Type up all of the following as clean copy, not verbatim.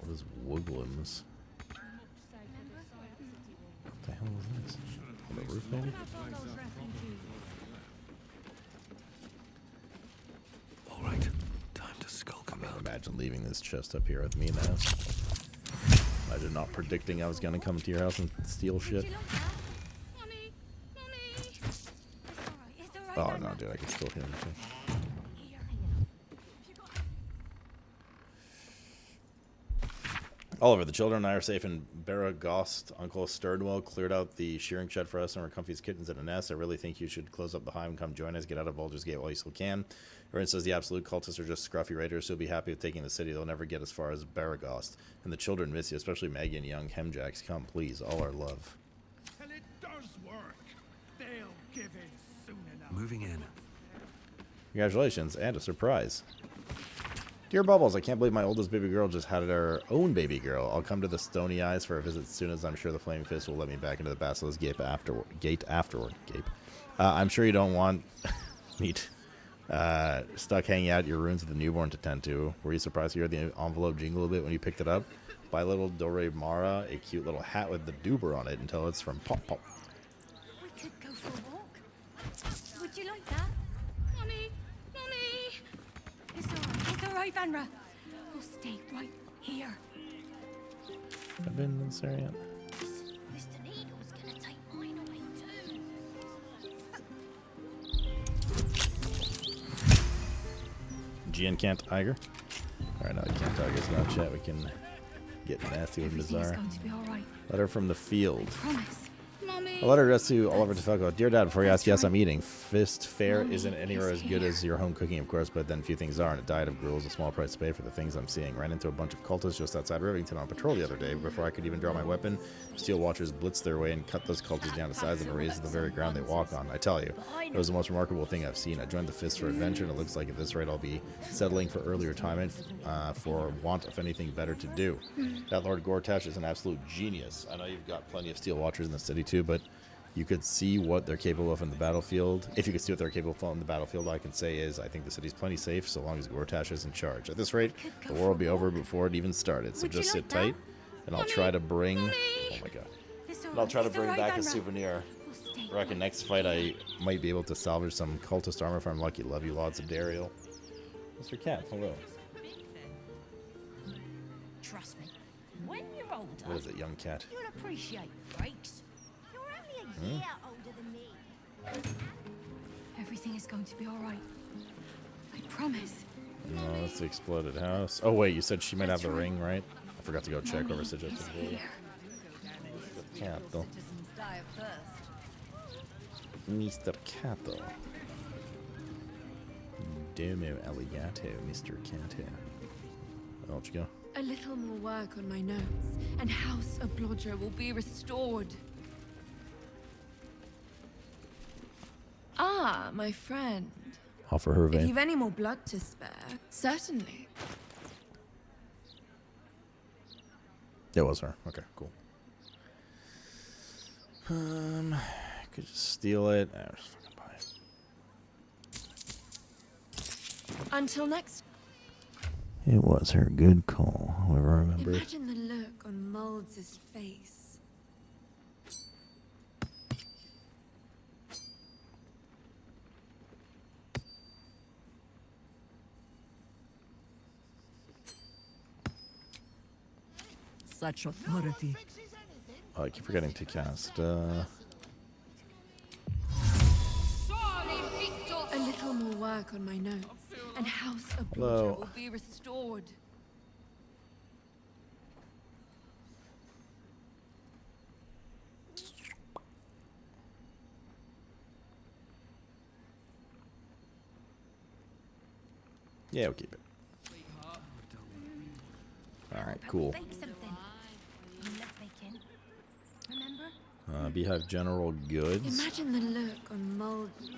Those wooglums. What the hell is this? On the roof, maybe? Alright, time to skulk about. Imagine leaving this chest up here with me now. Imagine not predicting I was gonna come to your house and steal shit. Oh no, dude, I can still hear him too. Oliver, the children and I are safe in Baragost. Uncle Sturdwell cleared out the shearing shed for us and we're comfy as kittens in a nest. I really think you should close up the hive and come join us. Get out of Baldur's Gate while you still can. Everyone says the absolute cultists are just scruffy raiders, so be happy with taking the city. They'll never get as far as Baragost. And the children miss you, especially Maggie and young Hemjacks. Come, please. All our love. And it does work. They'll give in soon enough. Moving in. Congratulations, and a surprise. Dear Bubbles, I can't believe my oldest baby girl just had her own baby girl. I'll come to the Stony Eyes for a visit as soon as I'm sure the Flaming Fist will let me back into the Basilisk Gate afterward. I'm sure you don't want me stuck hanging out at your rooms with a newborn to tend to. Were you surprised to hear the envelope jingle a bit when you picked it up? Buy little Dore Mara a cute little hat with the Duber on it until it's from Pop Pop. We could go for a walk. Would you like that? Mommy! Mommy! It's alright, Vanra. We'll stay right here. I've been in this area. Mr. Needle's gonna take mine away too. Gian can't Tiger. Alright, no, can't Tiger's not chat. We can get nasty with Everything is Bizarre. going to be alright. Letter from the field. Promise. A letter addressed to Oliver DeFalco. Dear Dad, before you ask, yes, I'm eating. Fist fare isn't anywhere as good as your home cooking, of course, but then few things are, and a diet of gruel is a small price to pay for the things I'm seeing. Ran into a bunch of cultists just outside Rivington on patrol the other day. Before I could even draw my weapon, Steel Watchers blitzed their way and cut those cultists down to size and erased the very ground they walk on. I tell you, it was the most remarkable thing I've seen. I joined the Fist for adventure, and it looks like at this rate I'll be settling for early retirement for want of anything better to do. That Lord Gortash is an absolute genius. I know you've got plenty of Steel Watchers in the city too, but you could see what they're capable of in the battlefield. If you could see what they're capable of in the battlefield, all I can say is I think the city's plenty safe so long as Gortash is in charge. At this rate, the war will be over before it even started. So just sit tight, and I'll try to bring... Oh my god. And I'll try to bring back a souvenir. I reckon next fight I might be able to salvage some cultist armor if I'm lucky. Love you lots of Dariel. Mr. Cat, hello. Trust me, when you're older, What is it, young cat? you'll appreciate breaks. You're only a year older than me. Everything is going to be alright. I promise. No, that's the exploded house. Oh wait, you said she might have the ring, right? I forgot to go check over suggested. Cat though. Mr. Cato. Domo Alligato, Mr. Cato. Where'd you go? A little more work on my notes, and House Oblodger will be restored. Ah, my friend. Offer her If vein. you've any more blood to spare, certainly. It was her. Okay, cool. Could just steal it. Nah, just fucking buy it. Until next. It was her. Good call. Whoever remembers. Imagine the look on Molds' face. Such authority. Oh, I keep forgetting to cast. A little more work on my notes, and House Hello. Oblodger will be restored. Yeah, we'll keep it. Alright, cool. Bake something. You love baking. Remember? Beehive General Goods. Imagine the look on Molds.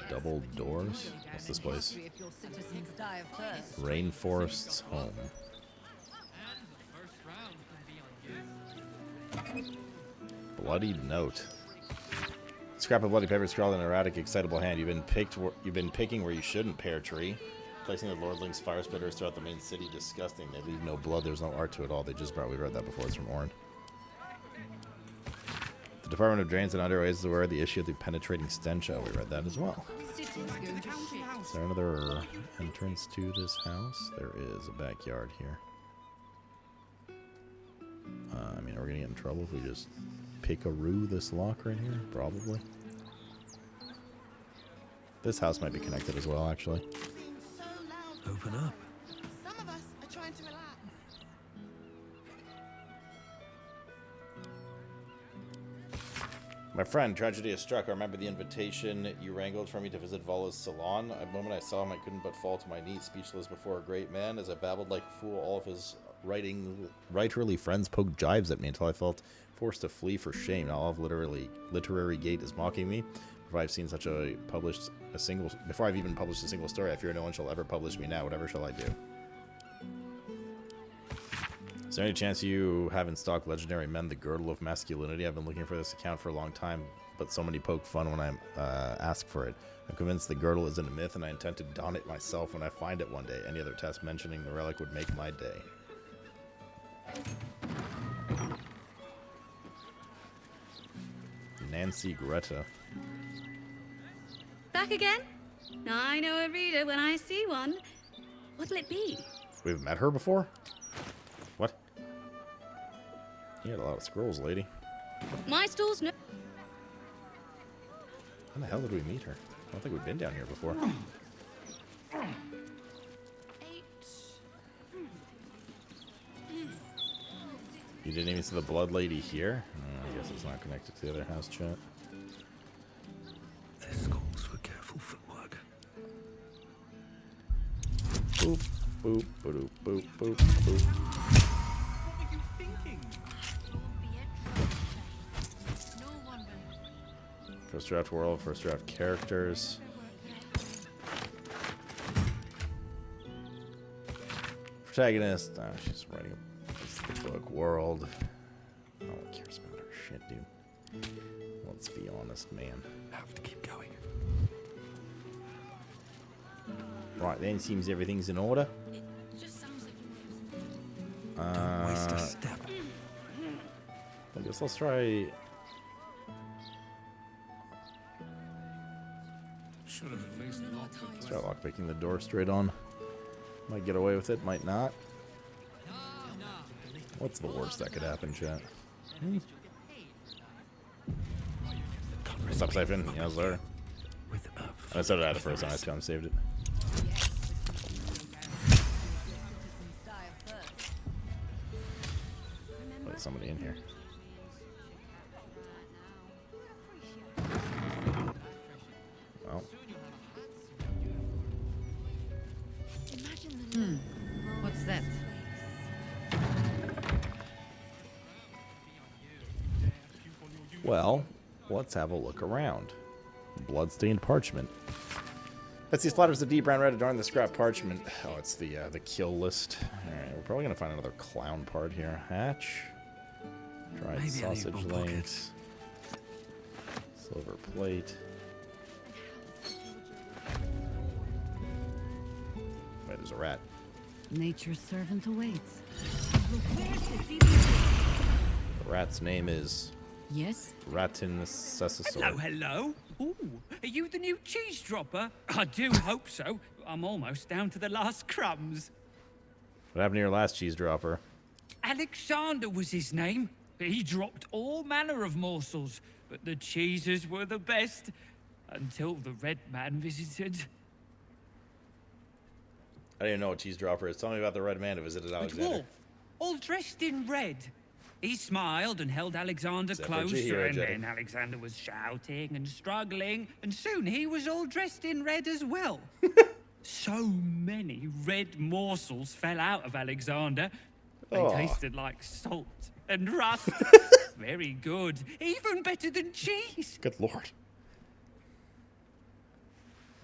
Double doors. What's this place? If your citizens die of thirst. Rainforest's Home. Bloodied note. Scrap of bloody paper scrawled in an erratic, excitable hand. You've been picking where you shouldn't, pear tree. Placing the Lordling's fire spitters throughout the main city, disgusting. They leave no blood, there's no art to it all. They just brought, we read that before, it's from Orin. The Department of Drains and Underways is aware of the issue of the penetrating stench. Oh, we read that as well. Is there another entrance to this house? There is a backyard here. I mean, are we going to get in trouble if we just pick-a-roo this lock right here? Probably. This house might be connected as well, actually. Open up. Some of us are trying to relax. My friend, tragedy has struck. I remember the invitation you wrangled for me to visit Vala's salon. At the moment I saw him, I couldn't but fall to my knees, speechless before a great man. As I babbled like a fool, all of his writerly friends poked jibes at me until I felt forced to flee for shame. Now all of literary gate is mocking me. Before I've even published a single story, I fear no one shall ever publish me now. Whatever shall I do? Is there any chance you have in stock Legendary Men, the Girdle of Masculinity? I've been looking for this account for a long time, but so many poke fun when I ask for it. I'm convinced the girdle isn't a myth, and I intend to don it myself when I find it one day. Any other test mentioning the relic would make my day. Nancy Greta. Back again? I know a reader when I see one. What'll it be? We've met her before? What? You had a lot of scrolls, lady. My stall's no. How the hell did we meet her? I don't think we've been down here before. You didn't even see the blood lady here? I guess it's not connected to the other house chat. This calls for careful footwork. Boop, boop, boop, boop, boop, boop. What were you thinking? First draft world, first draft characters. Protagonist. Oh, she's writing a book. World. No one cares about her shit, dude. Let's be honest, man. Have to keep going. Right then, seems everything's in order. Don't waste a step. I guess let's try. Should have at least locked the Let's try lockpicking the door straight on. Might get away with it, might not. What's the worst that could happen, chat? Stop siphon. Yeah, sir. With I started at it first, and I still saved it. There's somebody in here. Well, What's that? well, let's have a look around. Bloodstained parchment. Let's see, splatters of deep brown red adorn the scrap parchment. Oh, it's the kill list. Alright, we're probably gonna find another clown part here. Hatch. Dried Maybe I need sausage more links. buckets. Silver plate. Wait, there's a rat. Nature's servant awaits. The rat's name is Yes? Ratin Cessisor. Hello, hello. Ooh, are you the new cheese dropper? I do hope so. I'm almost down to the last crumbs. What happened to your last cheese dropper? Alexander was his name. He dropped all manner of morsels, but the cheeses were the best until the red man visited. I didn't even know what cheese dropper is. Tell me about the red man who visited A Alexander. dwarf, all dressed in red. He smiled and held Alexander Except for closer, Chihiro, and Jedi. then Alexander was shouting and struggling, and soon he was all dressed in red as well. So many red morsels fell out of Alexander. They Oh. tasted like salt and rust. Very good. Even better than cheese. Good lord.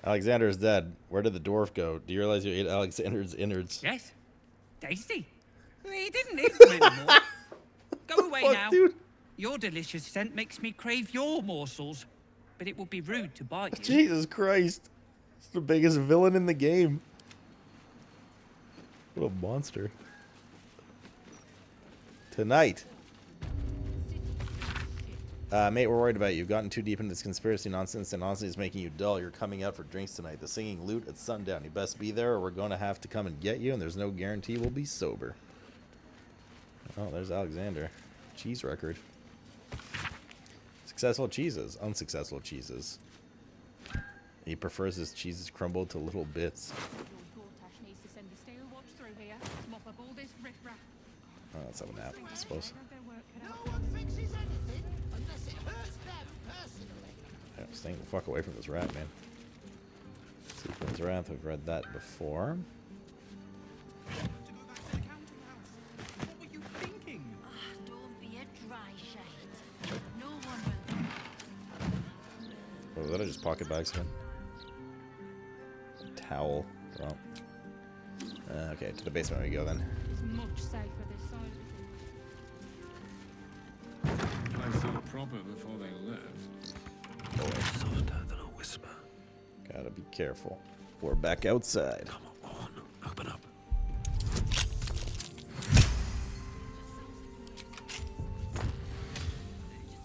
Alexander is dead. Where did the dwarf go? Do you realize you ate Alexander's innards? Yes. Tasty. He didn't eat them anymore. Go away Fuck, now. dude. Your delicious scent makes me crave your morsels, but it would be rude to bite you. Jesus Christ. It's the biggest villain in the game. What a monster. Tonight. Mate, we're worried about you. You've gotten too deep into this conspiracy nonsense, and honestly, it's making you dull. You're coming out for drinks tonight. The singing loot at sundown. You best be there, or we're going to have to come and get you, and there's no guarantee we'll be sober. Oh, there's Alexander. Cheese record. Successful cheeses. Unsuccessful cheeses. He prefers his cheeses crumbled to little bits. needs to send the steel watch through here. Mop up all this riffraff. Oh, let's have a nap, I suppose. No one fixes anything unless it hurts them personally. Yeah, staying the fuck away from this rat, man. Sequence Wrath, we've read that before. What were you thinking? Don't be a dry shade. No one will. What was that? Just pocket bags again? Towel. Well. Okay, to the basement we go then. It's much safer this side. I thought proper before they left. Softer than a whisper. Gotta be careful. We're back outside. Come on, open up.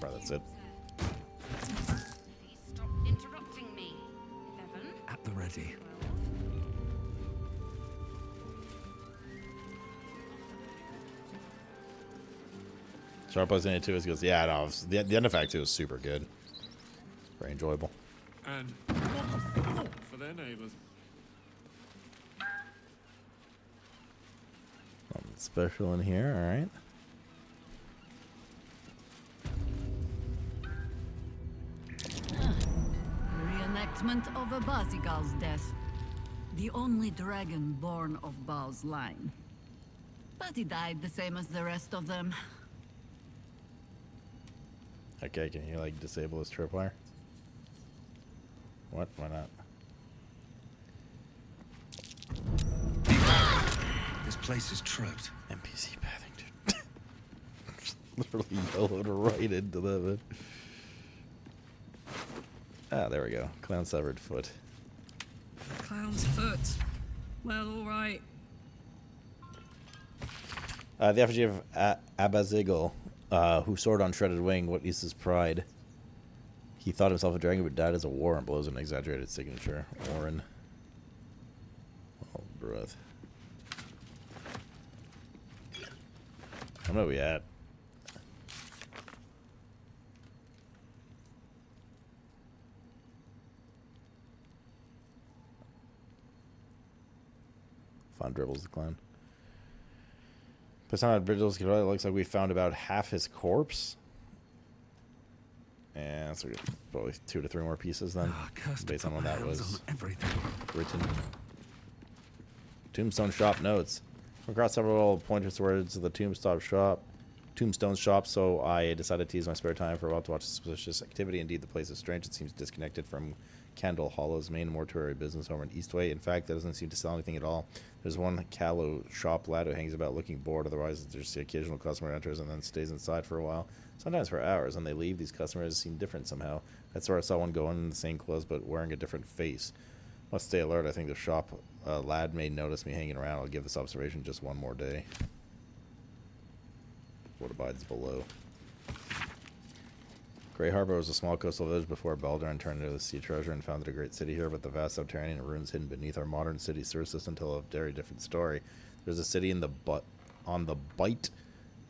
Right, that's it. Stop interrupting me, Evan. At the ready. Sharp Plays in it too. He goes, yeah, no, the end of Act 2 is super good. Very enjoyable. And what a thought for their neighbours. Something special in here, alright. Reenactment of a Bazigal's death. The only dragon born of Baal's line. But he died the same as the rest of them. Okay, can you like disable this tripwire? What? Why not? This place is trapped. NPC pathing, dude. Literally yellowed right into that. Ah, there we go. Clown severed foot. Clown's foot. Well, alright. The effigy of Abazigal, who soared on shredded wing. What is his pride? He thought himself a dragon, but died as a war and blows an exaggerated signature. Warren. Oh, breath. How many are we at? Fun dribbles the clown. Persona Bridges, it looks like we found about half his corpse. And so we get probably 2 to 3 more pieces then, based on when that was written. Tombstone shop notes. Across several pointers towards the Tombstone shop, so I decided to use my spare time for a while to watch suspicious activity. Indeed, the place is strange. It seems disconnected from Candle Hollow's main mortuary business over in Eastway. In fact, that doesn't seem to sell anything at all. There's one callow shop lad who hangs about looking bored. Otherwise, there's the occasional customer enters and then stays inside for a while, sometimes for hours. When they leave, these customers seem different somehow. That's where I saw one go in the same clothes but wearing a different face. Must stay alert. I think the shop lad may notice me hanging around. I'll give this observation just one more day. What abides below? Grey Harbor was a small coastal village before Baldur turned into the sea treasure and founded a great city here, but the vast subterranean ruins hidden beneath our modern city sewer system tell a very different story. There's a city on the bite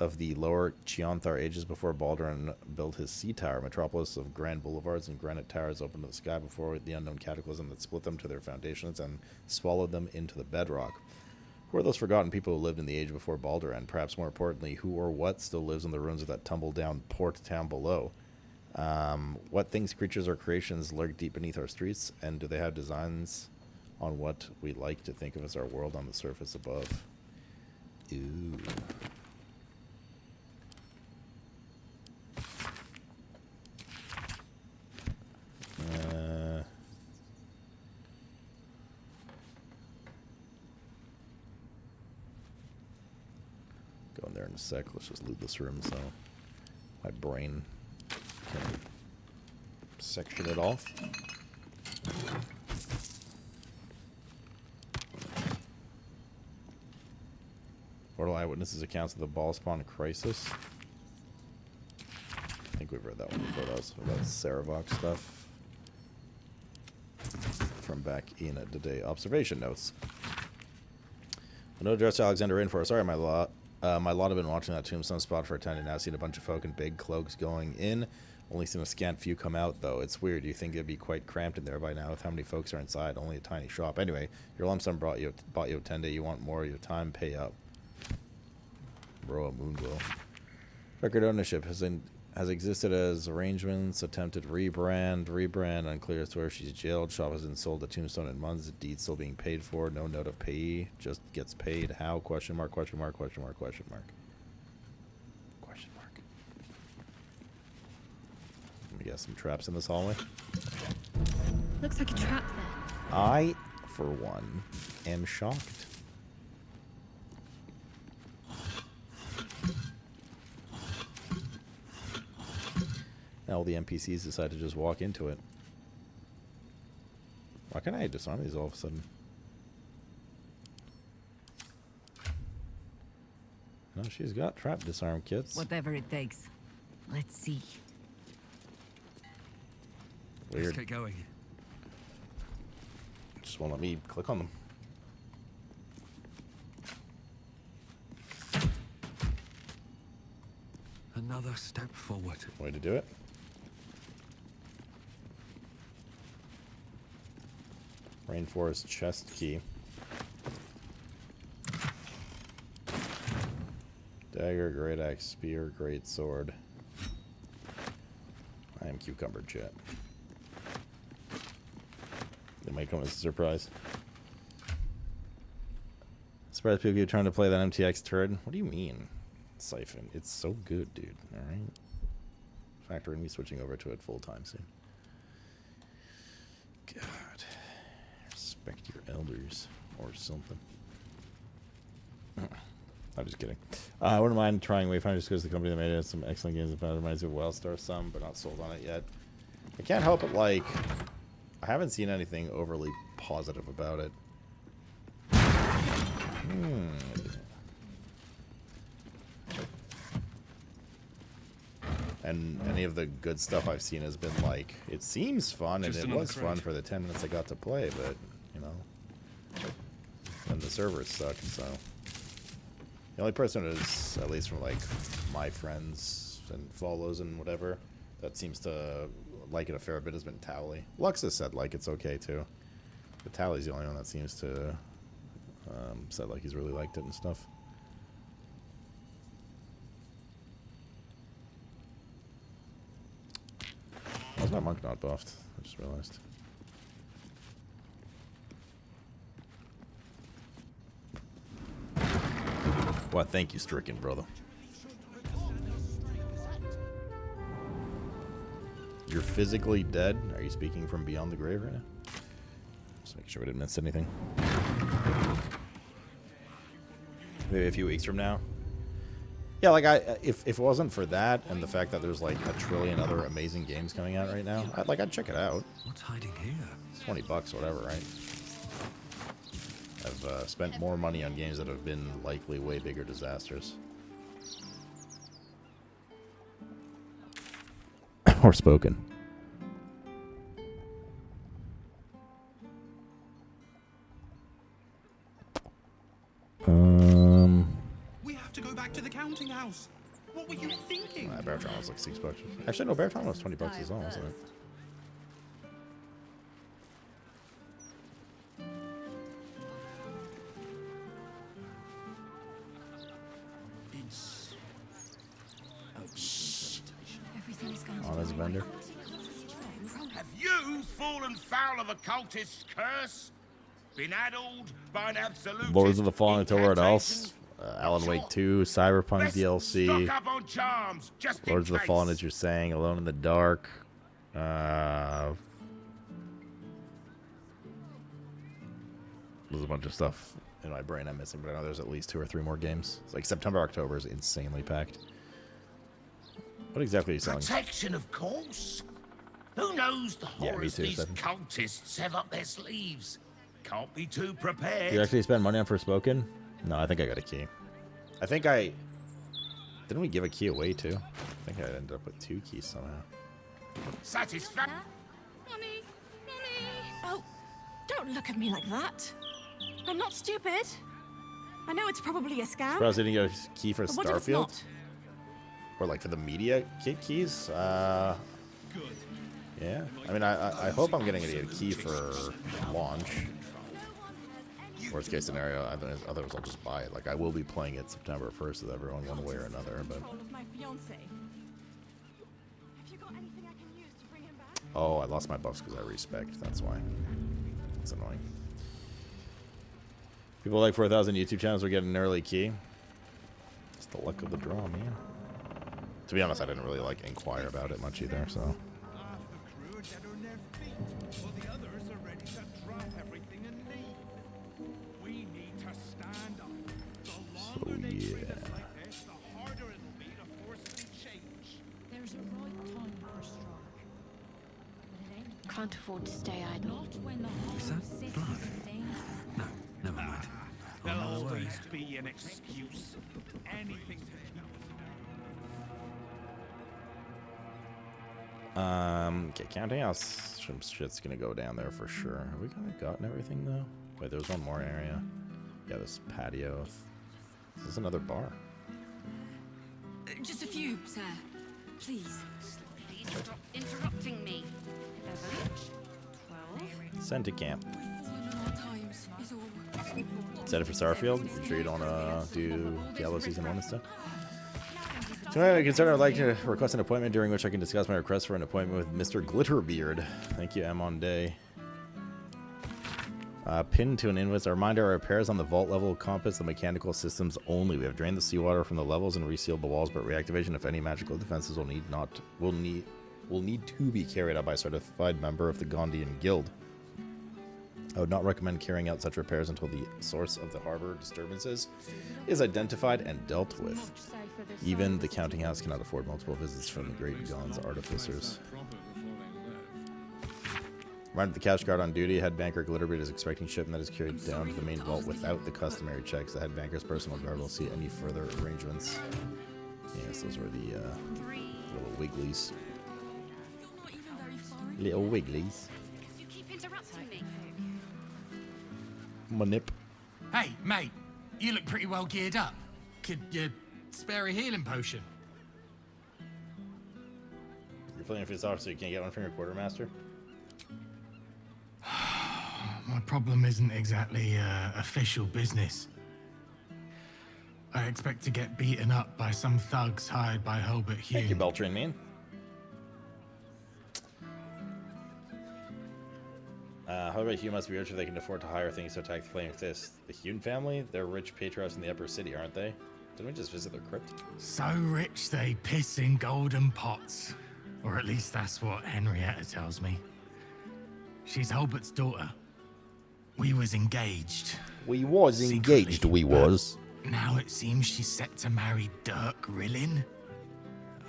of the lower Chianthar ages before Baldur built his sea tower, metropolis of grand boulevards and granite towers open to the sky before the unknown cataclysm that split them to their foundations and swallowed them into the bedrock. Who are those forgotten people who lived in the age before Baldur, and perhaps more importantly, who or what still lives in the ruins of that tumble-down port town below? What things, creatures, or creations lurk deep beneath our streets, and do they have designs on what we like to think of as our world on the surface above? Ooh. Go in there in a sec. Let's just loot this room so my brain can section it off. Portal Eyewitnesses accounts of the ball spawn crisis. I think we've read that one before. That was about Saravok stuff. From back in the day. Observation notes. No address to Alexander in for. Sorry, my lot have been watching that tombstone spot for a time and now seen a bunch of folk in big cloaks going in. Only seen a scant few come out, though. It's weird. You think it'd be quite cramped in there by now with how many folks are inside. Only a tiny shop. Anyway, your lump sum bought you a 10-day. You want more of your time? Pay up. Bro, a moonglow. Record ownership has existed as arrangements, attempted rebrand, unclear as to where she's jailed. Shop hasn't sold the tombstone in months. Deed still being paid for. No note of payee. Just gets paid. How? Question mark, question mark, question mark, question mark. Question mark. Let me guess some traps in this hallway. Looks like a trap there. I, for one, am shocked. Now all the NPCs decide to just walk into it. Why can't I disarm these all of a sudden? No, she's got trap disarm kits. Whatever it takes. Let's see. Weird. Let's get going. Just won't let me click on them. Another step forward. Way to do it. Rainforest chest key. Dagger, great axe, spear, great sword. I am cucumber jet. It might come as a surprise. Surprise people keep trying to play that MTX turret. What do you mean? Siphon. It's so good, dude. Alright. In fact, we're going to be switching over to it full time soon. God. Respect your elders. Or something. I'm just kidding. I wouldn't mind trying Wayfinder just because the company that made it has some excellent games. It reminds me of Wildstar some, but not sold on it yet. I can't help it, like... I haven't seen anything overly positive about it. And any of the good stuff I've seen has been like, it seems fun, and it was fun for the 10 minutes I got to play, but, you know, and the servers suck, so. The only person is, at least from like my friends and follows and whatever, that seems to like it a fair bit has been Towley. Lux has said like it's okay too, but Towley's the only one that seems to said like he's really liked it and stuff. Why's my monk not buffed? I just realized. Well, thank you, Stricken, brother. You're physically dead? Are you speaking from beyond the grave right now? Just make sure we didn't miss anything. Maybe a few weeks from now. Yeah, like if it wasn't for that and the fact that there's like a trillion other amazing games coming out right now, I'd check it out. What's hiding here? It's $20 or whatever, right? I've spent more money on games that have been likely way bigger disasters. Or spoken. We have to go back to the counting house. What were you thinking? Baratron was like $6. Actually, no, Baratron was $20 as well, wasn't it? Honest vendor. Have you fallen foul of a cultist's curse? Been addled by an absolute Lords of the Fallen until what else? Alan Wake 2, Cyberpunk DLC. Stock up on charms, just Lords in of the case. Fallen, as you're saying, Alone in the Dark. There's a bunch of stuff in my brain I'm missing, but I know there's at least 2 or 3 more games. It's like September, October is insanely packed. What exactly are you selling? Protection, of course. Who knows the Yeah, me horrors too, these Stephen. cultists have up their sleeves? Can't be too prepared. Do you actually spend money on Forspoken? No, I think I got a key. I think didn't we give a key away too? I think I ended up with 2 keys somehow. Satisfaction. Mummy! Mummy! Oh, don't look at me like that. I'm not stupid. I know it's probably a scam. Surprised I didn't get a key for But what if it's Starfield? not? Or like for the media kit keys? Good. Yeah. I mean, I hope I'm getting a key for launch. Worst case scenario, otherwise I'll just buy it. Like, I will be playing it September 1st with everyone one way or another, but... Oh, I lost my buffs because I respect. That's why. It's annoying. People like 4,000 YouTube channels will get an early key. It's the luck of the draw, man. To be honest, I didn't really like inquire about it much either, so... Half the crew are dead on their feet, while the others are ready to drop everything and leave. We need to stand up. The longer they treat us like this, the harder it'll be to force any change. There's a right time for a strike. But it ain't Can't afford to stay idle. not when the Is whole that city's blood? in danger. No, never mind. There'll On my way. always be an excuse. Anything to keep us. Okay, counting house. Some shit's gonna go down there for sure. Have we kind of gotten everything though? Wait, there's one more area. Yeah, this patio. This is another bar. Just a few, sir. Please. Please stop interrupting me. 11, 12. Send to camp. Times is all. Set it for Starfield. You sure you don't do Diablo Season 1 and stuff? Tonight, I consider I'd like to request an appointment during which I can discuss my request for an appointment with Mr. Glitterbeard. Thank you, M. on Day. Pinned to an invoice. A reminder: our repairs on the vault level encompass the mechanical systems only. We have drained the seawater from the levels and resealed the walls, but reactivation of any magical defenses will need to be carried out by a certified member of the Gondian Guild. I would not recommend carrying out such repairs until the source of the harbor disturbances is identified and dealt with. Even the counting house cannot afford multiple visits from the Great Gond's artificers. Proper before they left. Reminder: the cash guard on duty, head banker Glitterbeard is expecting shipment that is carried down to the main vault without the customary checks. The head banker's personal guard will see any further arrangements. Yes, those were the little wigglies. Little wigglies. You keep interrupting me. My nip. Hey, mate, you look pretty well geared up. Could you spare a healing potion? You're playing for this officer, you can't get one from your quartermaster? My problem isn't exactly official business. I expect to get beaten up by some thugs hired by Hobart Hume. Thank you, Beltran, man. However, Hume must be rich if they can afford to hire things to attack the Flaming Fist. The Hume family? They're rich patriarchs in the upper city, aren't they? Didn't we just visit their crypt? So rich they piss in golden pots. Or at least that's what Henrietta tells me. She's Hobart's daughter. We was engaged. We was engaged, secretly, we was. Now it seems she's set to marry Dirk Rillin.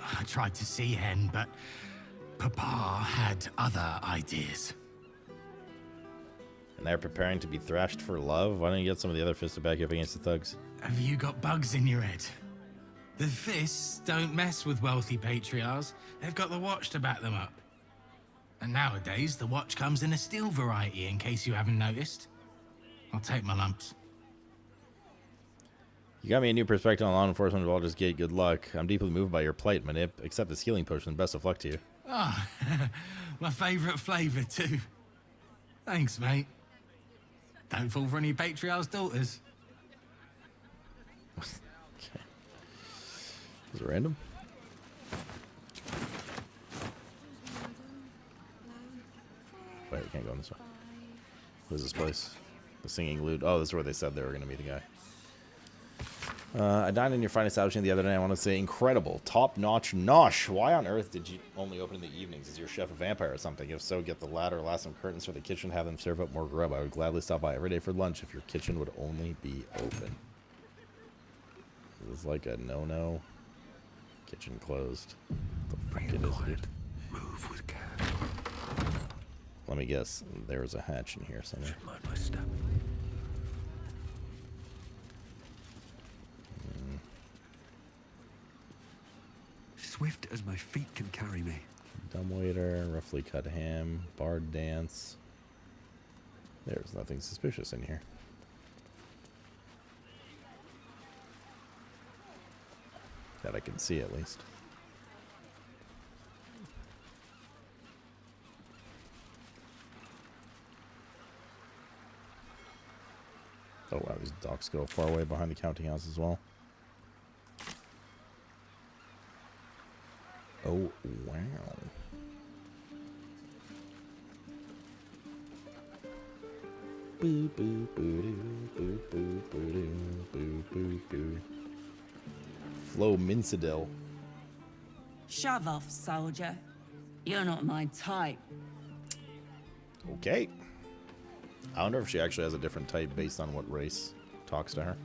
I tried to see Hen, but Papa had other ideas. And they're preparing to be thrashed for love? Why don't you get some of the other fists to back you up against the thugs? Have you got bugs in your head? The fists don't mess with wealthy patriarchs. They've got the watch to back them up. And nowadays, the watch comes in a steel variety, in case you haven't noticed. I'll take my lumps. You got me a new perspective on law enforcement of Baldur's Gate. Good luck. I'm deeply moved by your plight, Manip. Accept this healing potion. Best of luck to you. Ah, my favorite flavor too. Thanks, mate. Don't fall for any patriarch's daughters. Okay. Is it random? Wait, we can't go in this way. What is this place? The Singing Lute. Oh, this is where they said they were going to meet the guy. I dined in your fine establishment the other day. I want to say incredible. Top-notch nosh. Why on earth did you only open in the evenings? Is your chef a vampire or something? If so, get the ladder, last some curtains for the kitchen, have them serve up more grub. I would gladly stop by every day for lunch if your kitchen would only be open. This is like a no-no. Kitchen closed. The fuck it is, dude? Move with care. Let me guess. There's a hatch in here somewhere. Mind my step. Swift as my feet can carry me. Dumbwaiter, roughly cut ham, bard dance. There's nothing suspicious in here. That I can see, at least. Oh wow, these docks go far away behind the counting house as well. Oh wow. Boo boo boo doo boo boo boo doo boo boo boo. Flo Mincidel. Shove off, soldier. You're not my type. Okay. I wonder if she actually has a different type based on what race talks to her.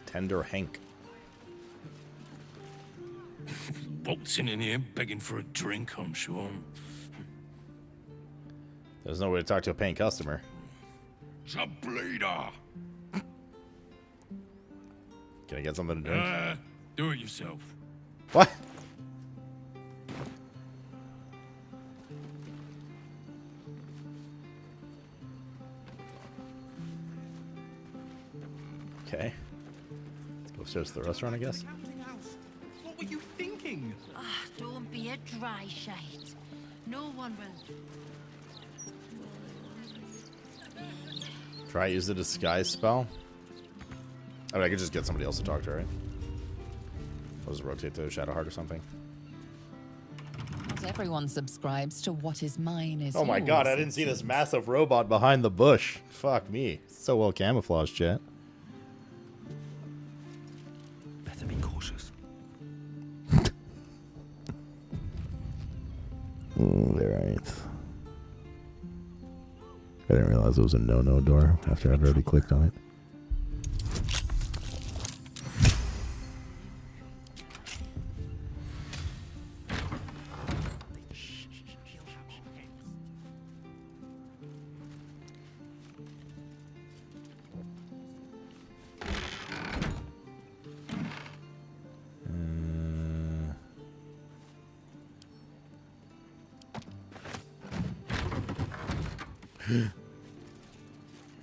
Tender Hank. Waltzing in here begging for a drink, I'm sure. There's no way to talk to a paying customer. It's a bleeder. Can I get something to drink? Do it yourself. What? Okay. Let's go upstairs to the restaurant, I guess. What were you thinking? Ah, don't be a dry shite. No one will. Try use the disguise spell. I mean, I could just get somebody else to talk to, right? I'll just rotate to Shadowheart or something. Not everyone subscribes to what is mine is Oh my yours, god, I didn't see this massive robot behind the bush. Fuck me. So well camouflaged, chat. Better be cautious. Alright. I didn't realize it was a no-no door after I'd already clicked on it.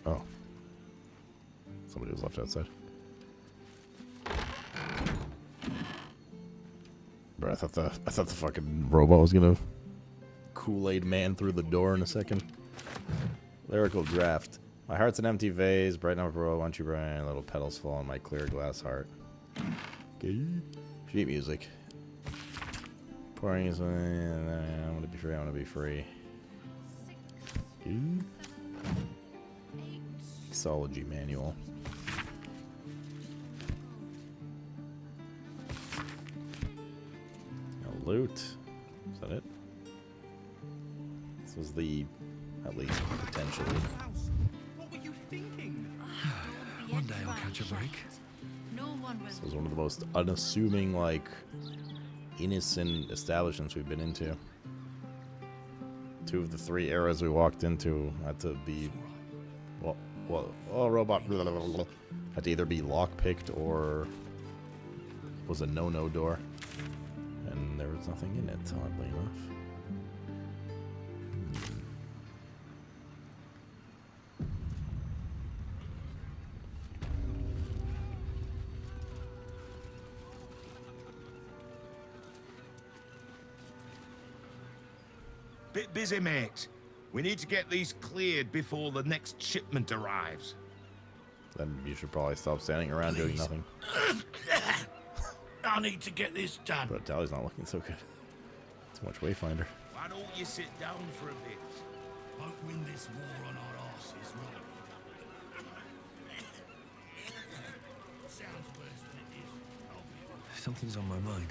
Oh. Somebody was left outside. Bro, I thought the fucking robot was gonna Kool-Aid man through the door in a second. Lyrical draft. My heart's an empty vase, bright number roll, once you burn, little petals fall on my clear glass heart. Okay. Sheet music. Pouring is I wanna be free, I wanna be free. Mixology manual. A loot. Is that it? This is the, at least potentially. What were you thinking? One day I'll catch a break. No one will. This was one of the most unassuming, like, innocent establishments we've been into. 2 of the 3 eras we walked into had to be, robot, blah, blah, blah, blah, had to either be lockpicked or was a no-no door. And there was nothing in it, oddly enough. Bit busy, mate. We need to get these cleared before the next shipment arrives. Then you should probably stop standing around doing nothing. I need to get this done. But Tally's not looking so good. Too much Wayfinder. Why don't you sit down for a bit? Won't win this war on our asses, Sounds worse than it is. Something's on my mind.